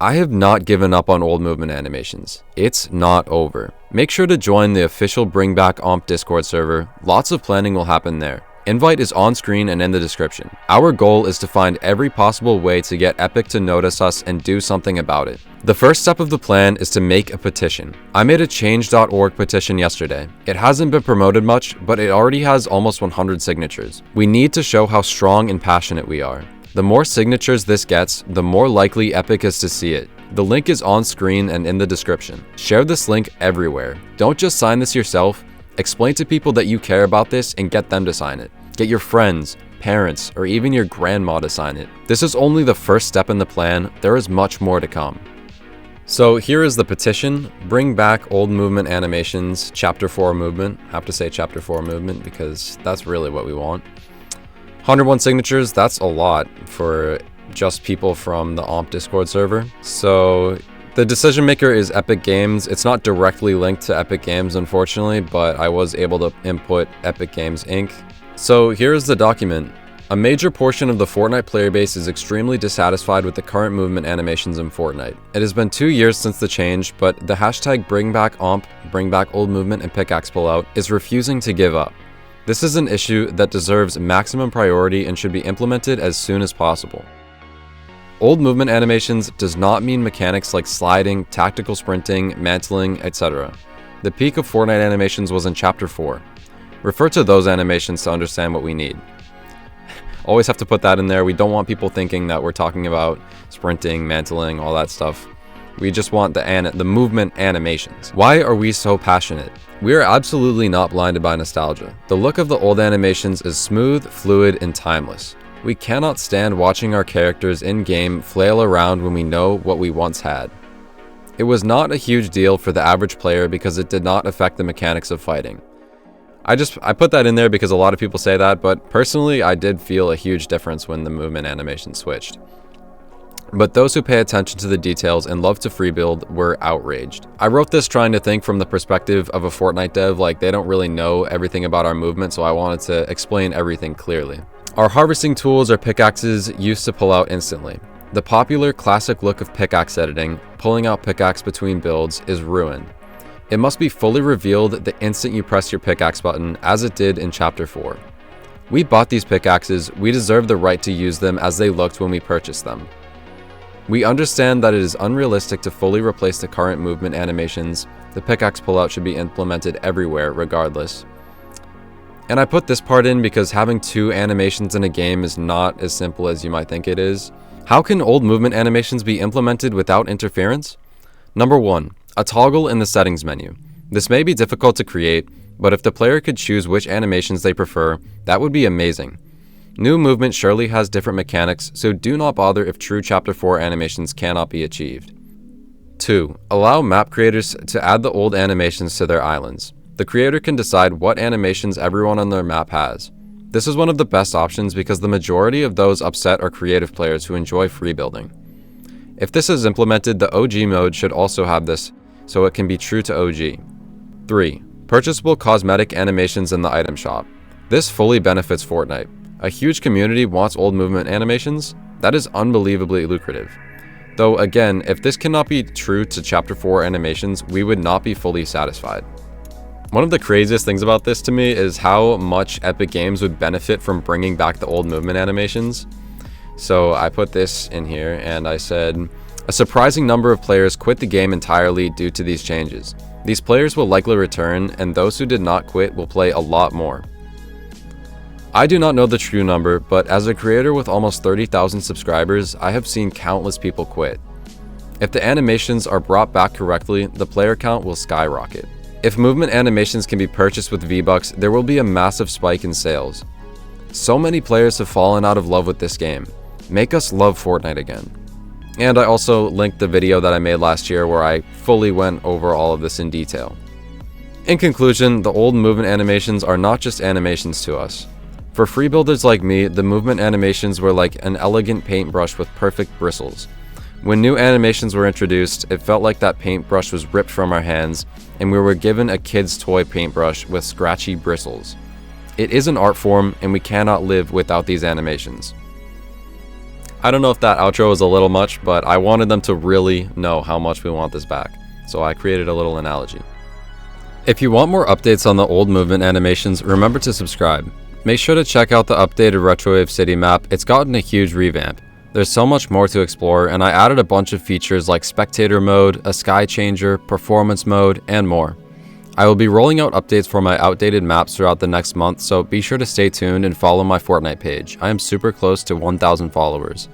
I have not given up on old movement animations. It's not over. Make sure to join the official Bring Back OMP Discord server. Lots of planning will happen there. Invite is on screen and in the description. Our goal is to find every possible way to get Epic to notice us and do something about it. The first step of the plan is to make a petition. I made a change.org petition yesterday. It hasn't been promoted much, but it already has almost 100 signatures. We need to show how strong and passionate we are. The more signatures this gets, the more likely Epic is to see it. The link is on screen and in the description. Share this link everywhere. Don't just sign this yourself. Explain to people that you care about this and get them to sign it. Get your friends, parents, or even your grandma to sign it. This is only the first step in the plan. There is much more to come. So here is the petition. Bring back old movement animations, chapter 4 movement. I have to say chapter 4 movement because that's really what we want. 101 signatures, that's a lot for just people from the OMP Discord server. So the decision maker is Epic Games. It's not directly linked to Epic Games, unfortunately, but I was able to input Epic Games Inc. So here's the document. A major portion of the Fortnite player base is extremely dissatisfied with the current movement animations in Fortnite. It has been 2 years since the change, but the hashtag BringBackOMP, Bring Back Old Movement and Pickaxe Pullout, is refusing to give up. This is an issue that deserves maximum priority and should be implemented as soon as possible. Old movement animations does not mean mechanics like sliding, tactical sprinting, mantling, etc. The peak of Fortnite animations was in Chapter 4. Refer to those animations to understand what we need. Always have to put that in there. We don't want people thinking that we're talking about sprinting, mantling, all that stuff. We just want the movement animations. Why are we so passionate? We are absolutely not blinded by nostalgia. The look of the old animations is smooth, fluid, and timeless. We cannot stand watching our characters in-game flail around when we know what we once had. It was not a huge deal for the average player because it did not affect the mechanics of fighting. I put that in there because a lot of people say that, but personally I did feel a huge difference when the movement animation switched. But those who pay attention to the details and love to free build were outraged. I wrote this trying to think from the perspective of a Fortnite dev, like they don't really know everything about our movement, so I wanted to explain everything clearly. Our harvesting tools are pickaxes used to pull out instantly. The popular classic look of pickaxe editing, pulling out pickaxe between builds, is ruined. It must be fully revealed the instant you press your pickaxe button, as it did in Chapter 4. We bought these pickaxes, we deserve the right to use them as they looked when we purchased them. We understand that it is unrealistic to fully replace the current movement animations. The pickaxe pullout should be implemented everywhere regardless. And I put this part in because having 2 animations in a game is not as simple as you might think it is. How can old movement animations be implemented without interference? Number 1, a toggle in the settings menu. This may be difficult to create, but if the player could choose which animations they prefer, that would be amazing. New movement surely has different mechanics, so do not bother if true Chapter 4 animations cannot be achieved. 2. Allow map creators to add the old animations to their islands. The creator can decide what animations everyone on their map has. This is one of the best options because the majority of those upset are creative players who enjoy free building. If this is implemented, the OG mode should also have this, so it can be true to OG. 3. Purchasable cosmetic animations in the item shop. This fully benefits Fortnite. A huge community wants old movement animations. That is unbelievably lucrative. Though again, if this cannot be true to Chapter 4 animations, we would not be fully satisfied. One of the craziest things about this to me is how much Epic Games would benefit from bringing back the old movement animations. So I put this in here and I said, a surprising number of players quit the game entirely due to these changes. These players will likely return, and those who did not quit will play a lot more. I do not know the true number, but as a creator with almost 30,000 subscribers, I have seen countless people quit. If the animations are brought back correctly, the player count will skyrocket. If movement animations can be purchased with V-Bucks, there will be a massive spike in sales. So many players have fallen out of love with this game. Make us love Fortnite again. And I also linked the video that I made last year where I fully went over all of this in detail. In conclusion, the old movement animations are not just animations to us. For free builders like me, the movement animations were like an elegant paintbrush with perfect bristles. When new animations were introduced, it felt like that paintbrush was ripped from our hands, and we were given a kid's toy paintbrush with scratchy bristles. It is an art form, and we cannot live without these animations. I don't know if that outro was a little much, but I wanted them to really know how much we want this back, so I created a little analogy. If you want more updates on the old movement animations, remember to subscribe. Make sure to check out the updated Retrowave City map. It's gotten a huge revamp. There's so much more to explore, and I added a bunch of features like spectator mode, a sky changer, performance mode, and more. I will be rolling out updates for my outdated maps throughout the next month, so be sure to stay tuned and follow my Fortnite page. I am super close to 1,000 followers.